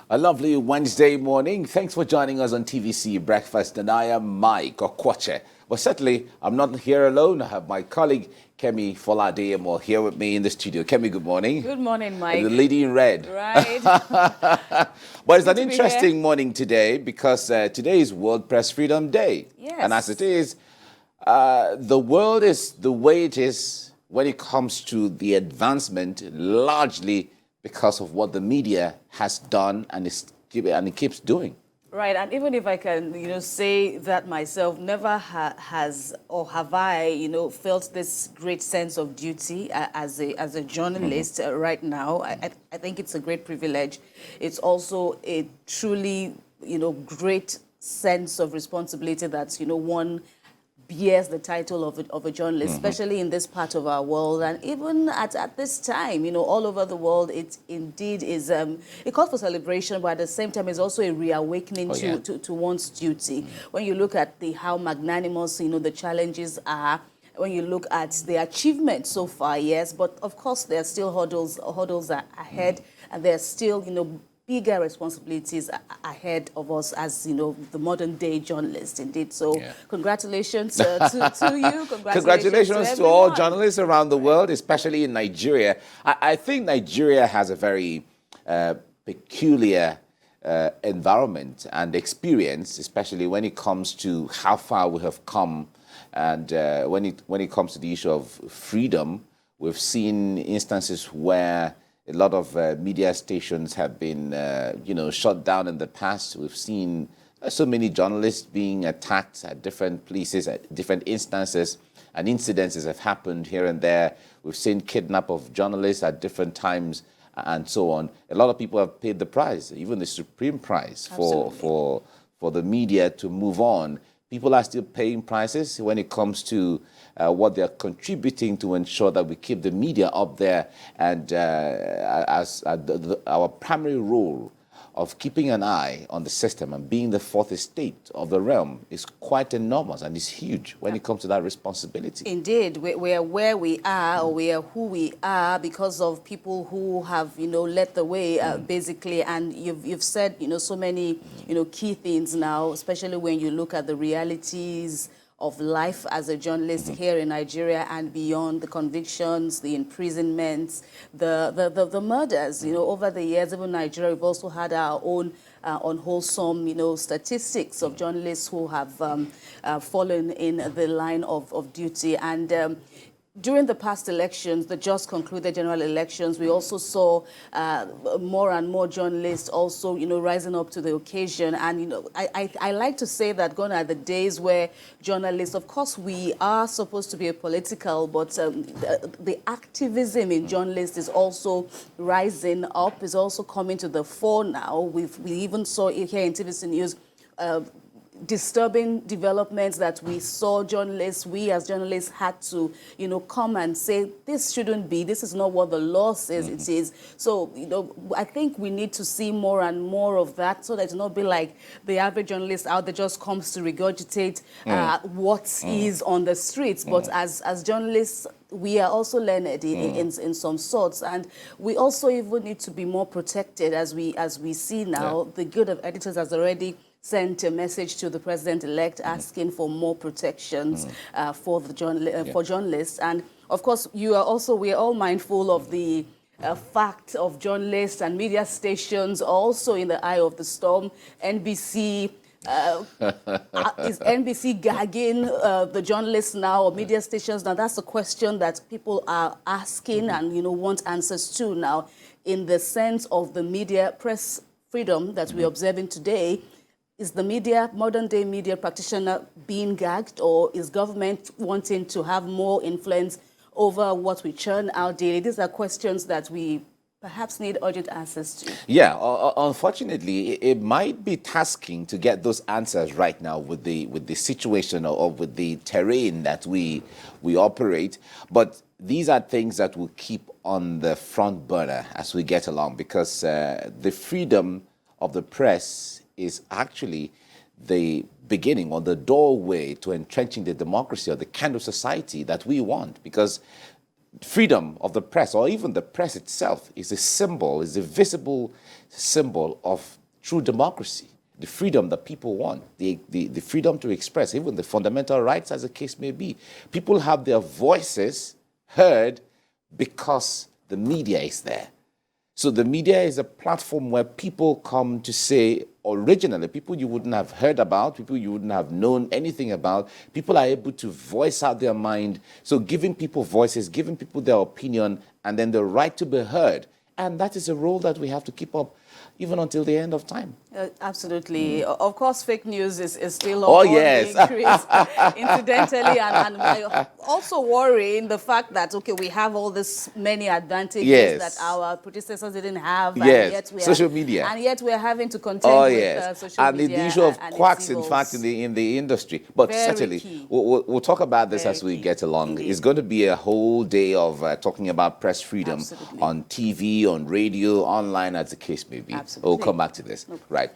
A lovely Wednesday morning. Thanks for joining us on TVC Breakfast. And I am Mike Okwache. But certainly, I'm not here alone. I have my colleague, Kemi Foladeyemo, here with me in the studio. Kemi, good morning. Good morning, Mike. The lady in red. Right. But it's an interesting morning today because today is World Press Freedom Day. Yes. And as it is, the world is the way it is when it comes to the advancement, largely because of what the media has done and it keeps doing. Right, and even if I can, say that myself, never have I, felt this great sense of duty as a journalist right now. I think it's a great privilege. It's also a truly, great sense of responsibility that, one bears the title of a journalist, especially in this part of our world. And even at this time, all over the world, it indeed is, it calls for celebration, but at the same time, it's also a reawakening to one's duty. When you look at how magnanimous, the challenges are, when you look at the achievements so far, yes, but of course, there are still hurdles ahead, and there are still, bigger responsibilities ahead of us as, the modern day journalist, indeed. So congratulations to you. Congratulations to all journalists around the world, especially in Nigeria. I think Nigeria has a very peculiar environment and experience, especially when it comes to how far we have come. And when it comes to the issue of freedom, we've seen instances where a lot of media stations have been, shut down in the past. We've seen so many journalists being attacked at different places, at different instances, and incidences have happened here and there. We've seen kidnap of journalists at different times and so on. A lot of people have paid the price, even the supreme price for the media to move on. People are still paying prices when it comes to what they're contributing to ensure that we keep the media up there. And our primary role of keeping an eye on the system and being the fourth estate of the realm is quite enormous and is huge when it comes to that responsibility. Indeed, we are where we are, or we are who we are because of people who have, led the way, basically. And you've said, so many, key things now, especially when you look at the realities of life as a journalist here in Nigeria and beyond, the convictions, the imprisonments, the murders. Over the years, even Nigeria, we've also had our own unwholesome, statistics of journalists who have fallen in the line of duty. And during the past elections, the just concluded general elections, we also saw more and more journalists also, rising up to the occasion. And, I like to say that gone are the days where journalists, of course, we are supposed to be apolitical, but the activism in journalists is also rising up, is also coming to the fore now. We even saw it here in TVC News, disturbing developments that we as journalists had to, come and say, this shouldn't be, this is not what the law says it is. So, I think we need to see more and more of that so that it's not be like the average journalist out there just comes to regurgitate what is on the streets. But as journalists, we are also learned in some sorts, and we also even need to be more protected as we see now. The Guild of Editors has already sent a message to the president-elect asking for more protections for journalists. And of course, we are all mindful of the fact of journalists and media stations also in the eye of the storm. NBC is NBC gagging the journalists now, or media stations now? That's a question that people are asking and want answers to now, in the sense of the media press freedom that we're observing today. Is the modern day media practitioner being gagged, or is government wanting to have more influence over what we churn out daily? These are questions that we perhaps need urgent answers to. Yeah, unfortunately, it might be tasking to get those answers right now with the situation or with the terrain that we operate. But these are things that will keep on the front burner as we get along, because the freedom of the press is actually the beginning or the doorway to entrenching the democracy or the kind of society that we want. Because freedom of the press, or even the press itself, is a symbol, is a visible symbol of true democracy. The freedom that people want, the freedom to express, even the fundamental rights, as the case may be. People have their voices heard because the media is there. So the media is a platform where people come to say, originally, people you wouldn't have heard about, people you wouldn't have known anything about, people are able to voice out their mind. So giving people voices, giving people their opinion, and then the right to be heard. And that is a role that we have to keep up even until the end of time. Absolutely. Of course, fake news is still Oh, on yes. the increase, incidentally, and I also worry in the fact that, okay, we have all this many advantages Yes. that our predecessors didn't have. Yes, and yet social media. And yet we're having to contend with social and media. the issue of and quacks, its in evils. fact, in the industry. But Very certainly, key. we'll talk about this Very as we key. get along. Indeed. It's going to be a whole day of talking about press freedom Absolutely. on TV, on radio, online, as the case may be. Absolutely. We'll come back to this. Right.